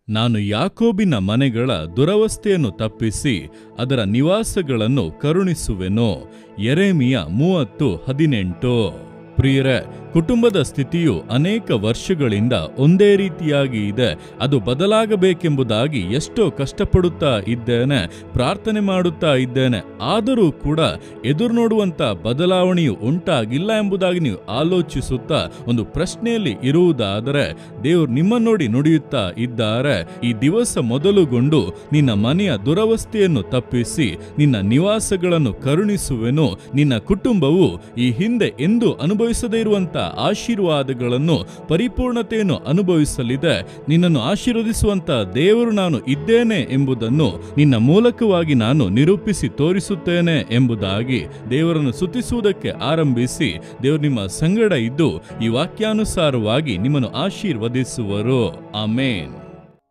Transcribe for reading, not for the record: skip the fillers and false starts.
ನಾನು ಯಾಕೋಬಿನ ಮನೆಗಳ ದುರವಸ್ಥೆಯನ್ನು ತಪ್ಪಿಸಿ ಅದರ ನಿವಾಸಗಳನ್ನು ಕರುಣಿಸುವೆನು. ಯೆರೆಮೀಯ 30:18. ಪ್ರಿಯರೇ, ಕುಟುಂಬದ ಸ್ಥಿತಿಯು ಅನೇಕ ವರ್ಷಗಳಿಂದ ಒಂದೇ ರೀತಿಯಾಗಿ ಇದೆ. ಅದು ಬದಲಾಗಬೇಕೆಂಬುದಾಗಿ ಎಷ್ಟೋ ಕಷ್ಟಪಡುತ್ತಾ ಇದ್ದೇನೆ, ಪ್ರಾರ್ಥನೆ ಮಾಡುತ್ತಾ ಇದ್ದೇನೆ. ಆದರೂ ಕೂಡ ಎದುರು ನೋಡುವಂಥ ಬದಲಾವಣೆಯು ಉಂಟಾಗಿಲ್ಲ ಎಂಬುದಾಗಿ ನೀವು ಆಲೋಚಿಸುತ್ತಾ ಒಂದು ಪ್ರಶ್ನೆಯಲ್ಲಿ ಇರುವುದಾದರೆ, ದೇವರು ನಿಮ್ಮನ್ನು ನೋಡಿ ನುಡಿಯುತ್ತಾ ಇದ್ದಾರೆ, ಈ ದಿವಸ ಮೊದಲುಗೊಂಡು ನಿನ್ನ ಮನೆಯ ದುರವಸ್ಥೆಯನ್ನು ತಪ್ಪಿಸಿ ನಿನ್ನ ನಿವಾಸಗಳನ್ನು ಕರುಣಿಸುವೆನು. ನಿನ್ನ ಕುಟುಂಬವು ಈ ಹಿಂದೆ ಎಂದೂ ಅನುಭವಿಸದೇ ಇರುವಂಥ ಆಶೀರ್ವಾದಗಳನ್ನು, ಪರಿಪೂರ್ಣತೆಯನ್ನು ಅನುಭವಿಸಲಿದೆ. ನಿನ್ನನ್ನು ಆಶೀರ್ವದಿಸುವಂತ ದೇವರು ನಾನು ಇದ್ದೇನೆ ಎಂಬುದನ್ನು ನಿನ್ನ ಮೂಲಕವಾಗಿ ನಾನು ನಿರೂಪಿಸಿ ತೋರಿಸುತ್ತೇನೆ ಎಂಬುದಾಗಿ ದೇವರನ್ನು ಸ್ತುತಿಸುವುದಕ್ಕೆ ಆರಂಭಿಸಿ, ದೇವರು ನಿಮ್ಮ ಸಂಗಡ ಇದ್ದು ಈ ವಾಕ್ಯಾನುಸಾರವಾಗಿ ನಿಮ್ಮನ್ನು ಆಶೀರ್ವದಿಸುವರು. ಆಮೇನ್.